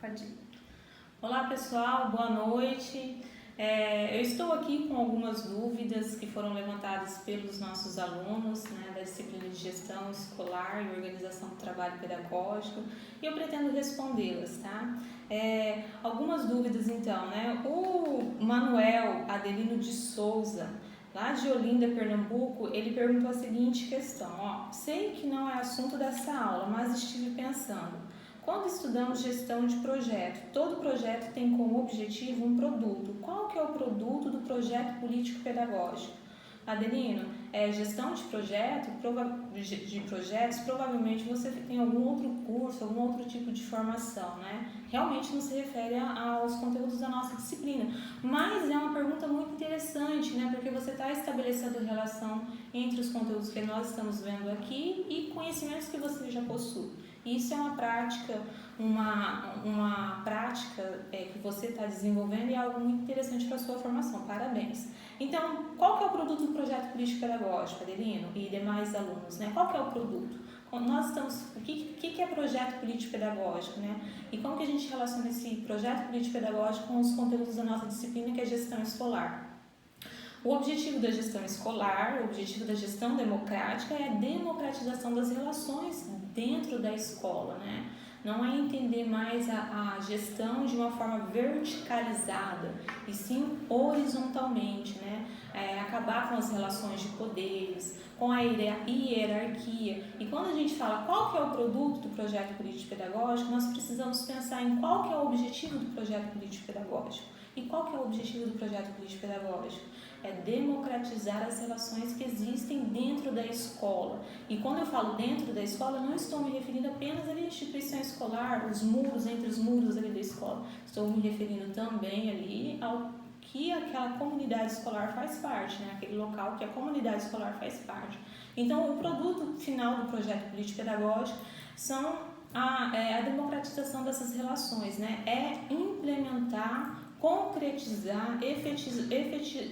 Pode ir. Olá pessoal, boa noite. Eu estou aqui com algumas dúvidas que foram levantadas pelos nossos alunos, da disciplina de gestão escolar e organização do trabalho pedagógico, e eu pretendo respondê-las, tá? Algumas dúvidas então, O Manuel Adelino de Souza, lá de Olinda, Pernambuco, ele perguntou a seguinte questão: sei que não é assunto dessa aula, mas estive pensando. Quando estudamos gestão de projeto, todo projeto tem como objetivo um produto. Qual que é o produto do projeto político-pedagógico? Adelino, gestão de projetos, provavelmente você tem algum outro curso, algum outro tipo de formação, Realmente não se refere aos conteúdos da nossa disciplina, mas é uma pergunta muito interessante, Porque você está estabelecendo relação entre os conteúdos que nós estamos vendo aqui e conhecimentos que você já possui. Isso é uma prática, que você está desenvolvendo e é algo muito interessante para a sua formação. Parabéns! Então, qual que é o produto do projeto político-pedagógico, Adelino e demais alunos? Qual que é o produto? O que é projeto político-pedagógico? E como que a gente relaciona esse projeto político-pedagógico com os conteúdos da nossa disciplina, que é gestão escolar? O objetivo da gestão escolar, o objetivo da gestão democrática é a democratização das relações dentro da escola, Não é entender mais a gestão de uma forma verticalizada, e sim horizontalmente, Acabar com as relações de poderes, com a hierarquia. E quando a gente fala qual que é o produto do projeto político-pedagógico, nós precisamos pensar em qual que é o objetivo do projeto político-pedagógico. E qual que é o objetivo do projeto político-pedagógico? É democratizar as relações que existem dentro da escola. E quando eu falo dentro da escola, eu não estou me referindo apenas à instituição escolar, os muros, entre os muros ali da escola. Estou me referindo também ali ao que aquela comunidade escolar faz parte, Aquele local que a comunidade escolar faz parte. Então, o produto final do projeto político-pedagógico são a democratização dessas relações, É implementar, concretizar,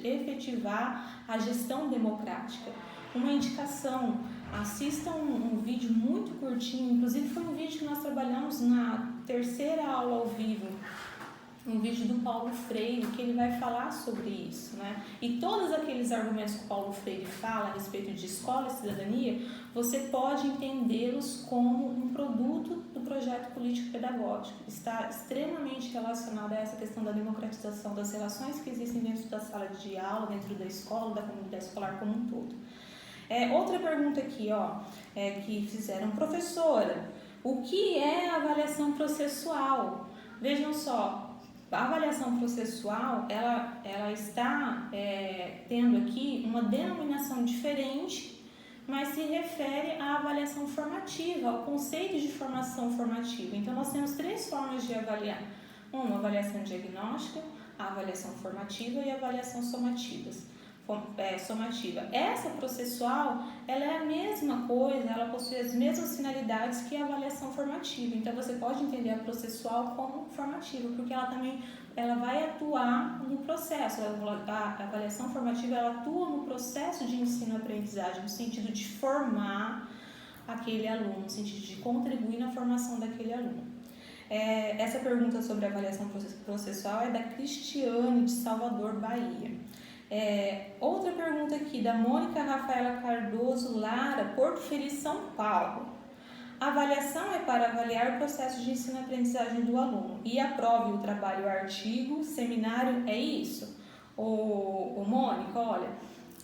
efetivar a gestão democrática. Uma indicação: assistam um vídeo muito curtinho, inclusive foi um vídeo que nós trabalhamos na terceira aula ao vivo, um vídeo do Paulo Freire, que ele vai falar sobre isso, E todos aqueles argumentos que o Paulo Freire fala a respeito de escola e cidadania, você pode entendê-los como um produto do projeto político-pedagógico. Está extremamente relacionado a essa questão da democratização das relações que existem dentro da sala de aula, dentro da escola, da comunidade escolar como um todo. Outra pergunta aqui, que fizeram: professora, o que é a avaliação processual? Vejam só, a avaliação processual, ela está tendo aqui uma denominação diferente, mas se refere à avaliação formativa, ao conceito de formação formativa. Então, nós temos três formas de avaliar: uma, avaliação diagnóstica, a avaliação formativa e a avaliação somativa. Essa processual, ela é a mesma coisa, ela possui as mesmas finalidades que a avaliação formativa. Então, você pode entender a processual como formativa, porque ela vai atuar no processo. A avaliação formativa, ela atua no processo de ensino-aprendizagem, no sentido de formar aquele aluno, no sentido de contribuir na formação daquele aluno. Essa pergunta sobre a avaliação processual é da Cristiane, de Salvador, Bahia. Outra pergunta aqui, da Mônica Rafaela Cardoso Lara, Porto Feliz, São Paulo. A avaliação é para avaliar o processo de ensino-aprendizagem do aluno e aprove o trabalho, artigo, seminário, é isso? Mônica, olha,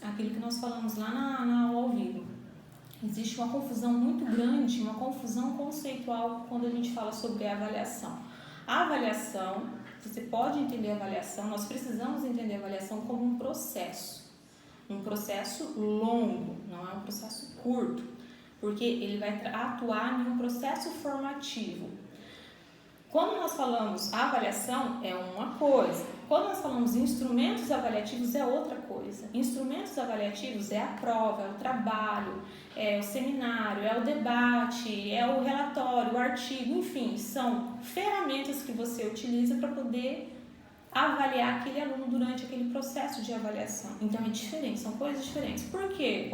aquilo que nós falamos lá na aula ao vivo. Existe uma confusão muito grande, uma confusão conceitual quando a gente fala sobre a avaliação. A avaliação, você pode entender a avaliação, nós precisamos entender a avaliação como um processo longo, não é um processo curto, porque ele vai atuar em um processo formativo. Quando nós falamos avaliação, é uma coisa. Quando nós falamos instrumentos avaliativos, é outra coisa. Instrumentos avaliativos é a prova, é o trabalho, é o seminário, é o debate, é o relatório, o artigo, enfim, são ferramentas que você utiliza para poder avaliar aquele aluno durante aquele processo de avaliação. Então, é diferente, são coisas diferentes. Por quê,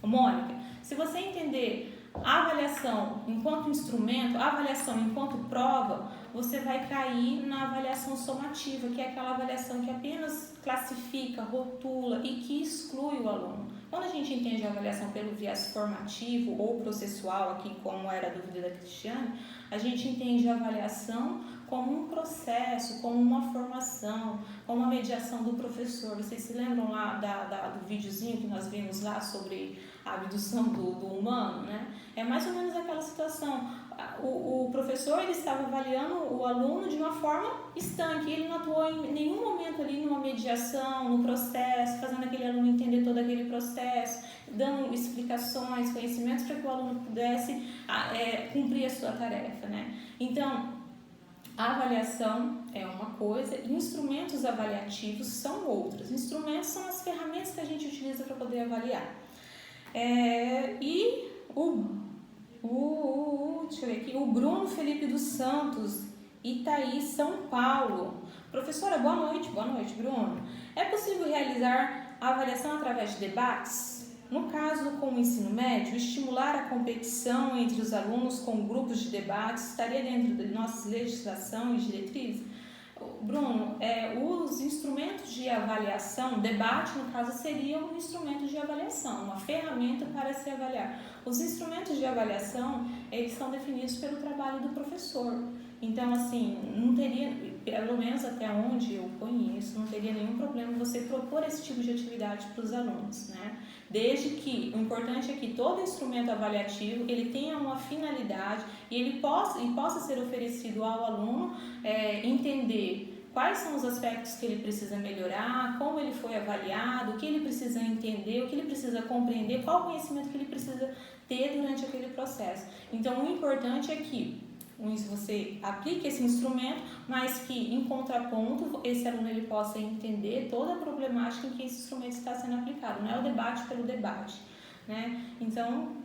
Mônica? Se você entender a avaliação enquanto instrumento, a avaliação enquanto prova, você vai cair na avaliação somativa, que é aquela avaliação que apenas classifica, rotula e que exclui o aluno. Quando a gente entende a avaliação pelo viés formativo ou processual, aqui como era a dúvida da Cristiane, a gente entende a avaliação como um processo, como uma formação, como uma mediação do professor. Vocês se lembram lá do videozinho que nós vimos lá sobre a abdução do humano, né? É mais ou menos aquela situação. O professor ele estava avaliando o aluno de uma forma estanque, ele não atuou em nenhum momento ali numa mediação, no processo, fazendo aquele aluno entender todo aquele processo, dando explicações, conhecimentos para que o aluno pudesse cumprir a sua tarefa, né? Então, a avaliação é uma coisa e instrumentos avaliativos são outros. Instrumentos são as ferramentas que a gente utiliza para poder avaliar. Deixa eu ver aqui, o Bruno Felipe dos Santos, Itaí, São Paulo. Professora, boa noite, Bruno. É possível realizar a avaliação através de debates? No caso, com o ensino médio, estimular a competição entre os alunos com grupos de debates estaria dentro da nossa legislação e diretrizes? Bruno, os instrumentos de avaliação, debate no caso seria um instrumento de avaliação, uma ferramenta para se avaliar. Os instrumentos de avaliação, eles são definidos pelo trabalho do professor. Então, assim, não teria, pelo menos até onde eu conheço, não teria nenhum problema você propor esse tipo de atividade para os alunos, né? Desde que, o importante é que todo instrumento avaliativo, ele tenha uma finalidade e ele possa ser oferecido ao aluno entender quais são os aspectos que ele precisa melhorar, como ele foi avaliado, o que ele precisa entender, o que ele precisa compreender, qual o conhecimento que ele precisa ter durante aquele processo. Então, o importante é que você aplique esse instrumento, mas que, em contraponto, esse aluno ele possa entender toda a problemática em que esse instrumento está sendo aplicado. Não é o debate pelo debate, né? Então,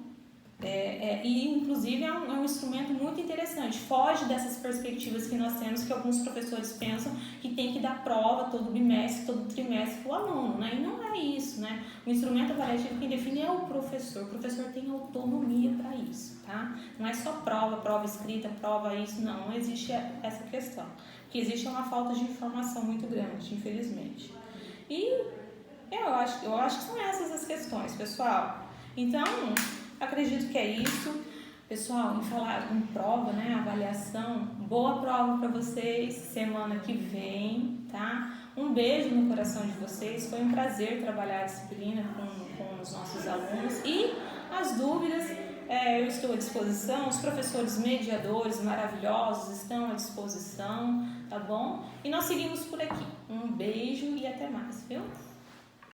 inclusive é um instrumento muito interessante, foge dessas perspectivas que nós temos, que alguns professores pensam que tem que dar prova todo bimestre, todo trimestre para o aluno, né? E não é isso, né? O instrumento avaliativo quem define é o professor tem autonomia para isso, tá? Não é só prova escrita, prova isso, não existe essa questão. O que existe é uma falta de informação muito grande, infelizmente. E eu acho que são essas as questões, pessoal. Então, acredito que é isso. Pessoal, em falar em prova, né, avaliação, boa prova para vocês semana que vem, tá? Um beijo no coração de vocês, foi um prazer trabalhar a disciplina com os nossos alunos e as dúvidas, eu estou à disposição, os professores mediadores maravilhosos estão à disposição, tá bom? E nós seguimos por aqui. Um beijo e até mais, viu?